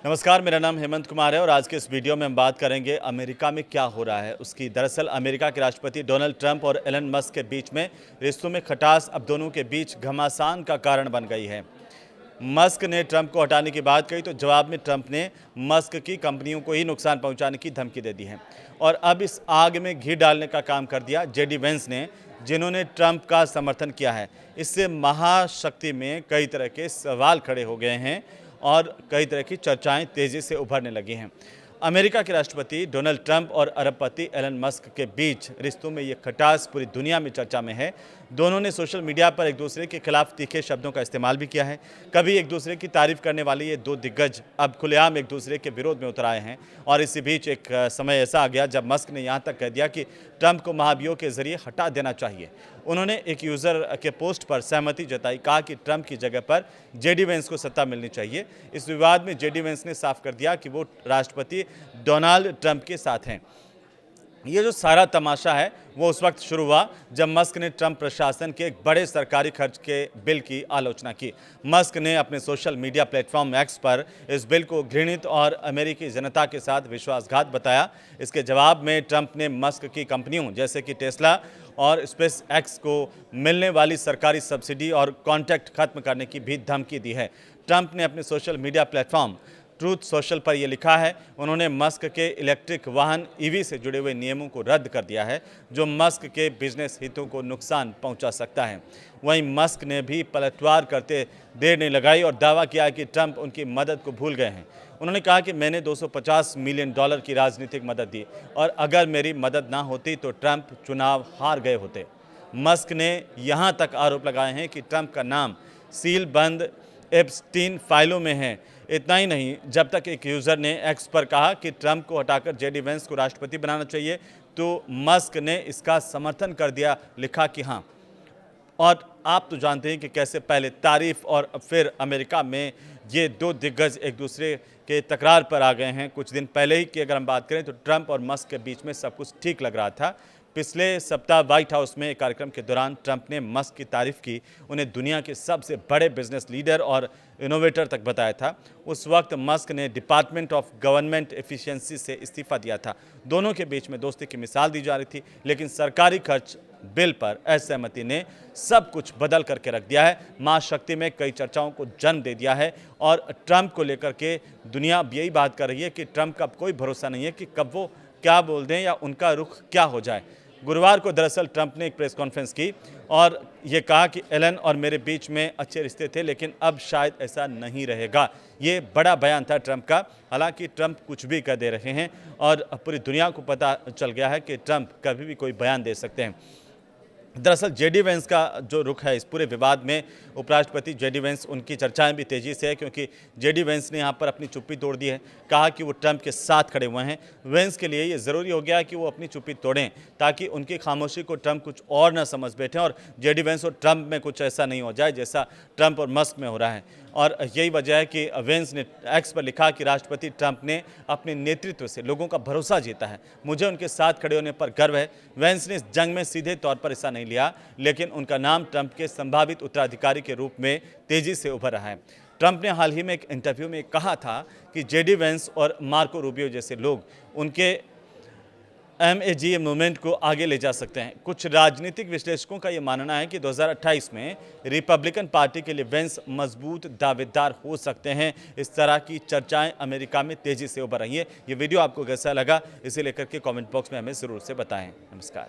नमस्कार, मेरा नाम हेमंत कुमार है और आज के इस वीडियो में हम बात करेंगे अमेरिका में क्या हो रहा है उसकी। दरअसल अमेरिका के राष्ट्रपति डोनाल्ड ट्रंप और एलन मस्क के बीच में रिश्तों में खटास अब दोनों के बीच घमासान का कारण बन गई है। मस्क ने ट्रंप को हटाने की बात कही तो जवाब में ट्रंप ने मस्क की कंपनियों को ही नुकसान पहुंचाने की धमकी दे दी है। और अब इस आग में घी डालने का काम कर दिया जेडी वेंस ने, जिन्होंने ट्रंप का समर्थन किया है। इससे महाशक्ति में कई तरह के सवाल खड़े हो गए हैं और कई तरह की चर्चाएं तेजी से उभरने लगी हैं। अमेरिका के राष्ट्रपति डोनाल्ड ट्रंप और अरबपति एलन मस्क के बीच रिश्तों में ये खटास पूरी दुनिया में चर्चा में है। दोनों ने सोशल मीडिया पर एक दूसरे के खिलाफ तीखे शब्दों का इस्तेमाल भी किया है। कभी एक दूसरे की तारीफ करने वाले ये दो दिग्गज अब खुलेआम एक दूसरे के विरोध में उतर आए हैं। और इसी बीच एक समय ऐसा आ गया जब मस्क ने यहाँ तक कह दिया कि ट्रंप को महाभियोग के जरिए हटा देना चाहिए। उन्होंने एक यूज़र के पोस्ट पर सहमति जताई, कहा कि ट्रंप की जगह पर जेडी वेंस को सत्ता मिलनी चाहिए। इस विवाद में जेडी वेंस ने साफ कर दिया कि वो राष्ट्रपति डोनाल्ड ट्रंप के साथ हैं। ये जो सारा तमाशा है वो उस वक्त शुरू हुआ जब मस्क ने ट्रंप प्रशासन के एक बड़े सरकारी खर्च के बिल की आलोचना की। मस्क ने अपने सोशल मीडिया प्लेटफॉर्म एक्स पर इस बिल को घृणित और अमेरिकी जनता के साथ विश्वासघात बताया। इसके जवाब में ट्रंप ने मस्क की कंपनियों जैसे कि टेस्ला और स्पेस एक्स को मिलने वाली सरकारी सब्सिडी और कॉन्ट्रैक्ट खत्म करने की भी धमकी दी है। ट्रंप ने अपने social media platform truth social पर यह लिखा है। उन्होंने मस्क के इलेक्ट्रिक वाहन ईवी से जुड़े हुए नियमों को रद्द कर दिया है, जो मस्क के बिजनेस हितों को नुकसान पहुंचा सकता है। वहीं मस्क ने भी पलटवार करते देर नहीं लगाई और दावा किया कि ट्रंप उनकी मदद को भूल गए हैं। उन्होंने कहा कि मैंने $250 मिलियन की राजनीतिक मदद दी और अगर मेरी मदद ना होती तो ट्रंप चुनाव हार गए होते। मस्क ने यहाँ तक आरोप लगाए हैं कि ट्रंप का नाम सील बंद एप्स्टीन फाइलों में है। इतना ही नहीं, जब तक एक यूज़र ने एक्स पर कहा कि ट्रंप को हटाकर जेडी वेंस को राष्ट्रपति बनाना चाहिए तो मस्क ने इसका समर्थन कर दिया, लिखा कि हाँ। और आप तो जानते हैं कि कैसे पहले तारीफ और फिर अमेरिका में ये दो दिग्गज एक दूसरे के तकरार पर आ गए हैं। कुछ दिन पहले ही की अगर हम बात करें तो ट्रंप और मस्क के बीच में सब कुछ ठीक लग रहा था। पिछले सप्ताह व्हाइट हाउस में एक कार्यक्रम के दौरान ट्रंप ने मस्क की तारीफ की, उन्हें दुनिया के सबसे बड़े बिजनेस लीडर और इनोवेटर तक बताया था। उस वक्त मस्क ने डिपार्टमेंट ऑफ गवर्नमेंट एफिशिएंसी से इस्तीफा दिया था। दोनों के बीच में दोस्ती की मिसाल दी जा रही थी, लेकिन सरकारी खर्च बिल पर असहमति ने सब कुछ बदल करके रख दिया है। महाशक्ति में कई चर्चाओं को जन्म दे दिया है और ट्रंप को लेकर के दुनिया अब यही बात कर रही है कि ट्रंप का कोई भरोसा नहीं है कि कब वो क्या बोल दें या उनका रुख क्या हो जाए। गुरुवार को दरअसल ट्रंप ने एक प्रेस कॉन्फ्रेंस की और ये कहा कि एलन और मेरे बीच में अच्छे रिश्ते थे, लेकिन अब शायद ऐसा नहीं रहेगा। ये बड़ा बयान था ट्रंप का। हालांकि ट्रंप कुछ भी कह दे रहे हैं और पूरी दुनिया को पता चल गया है कि ट्रंप कभी भी कोई बयान दे सकते हैं। दरअसल जेडी वेंस का जो रुख है इस पूरे विवाद में, उपराष्ट्रपति जेडी वेंस, उनकी चर्चाएं भी तेजी से है क्योंकि जेडी वेंस ने यहां पर अपनी चुप्पी तोड़ दी है। कहा कि वो ट्रंप के साथ खड़े हुए हैं। वेंस के लिए ये ज़रूरी हो गया कि वो अपनी चुप्पी तोड़ें ताकि उनकी खामोशी को ट्रंप कुछ और न समझ बैठे और जेडी वेंस और ट्रंप में कुछ ऐसा नहीं हो जाए जैसा ट्रंप और मस्क में हो रहा है। और यही वजह है कि वेंस ने एक्स पर लिखा कि राष्ट्रपति ट्रंप ने अपने नेतृत्व से लोगों का भरोसा जीता है, मुझे उनके साथ खड़े होने पर गर्व है। वेंस ने इस जंग में सीधे तौर पर हिस्सा नहीं लिया, लेकिन उनका नाम ट्रंप के संभावित उत्तराधिकारी के रूप में तेजी से उभर रहा है। ट्रंप ने हाल ही में एक इंटरव्यू में कहा था कि जेडी वेंस और मार्को रूबियो जैसे लोग उनके MAGA मूवमेंट को आगे ले जा सकते हैं। कुछ राजनीतिक विश्लेषकों का यह मानना है कि 2028 में रिपब्लिकन पार्टी के लिए वेंस मजबूत दावेदार हो सकते हैं। इस तरह की चर्चाएं अमेरिका में तेजी से उभर रही है। ये वीडियो आपको कैसा लगा, इसे लेकर के कमेंट बॉक्स में हमें ज़रूर से बताएं। नमस्कार।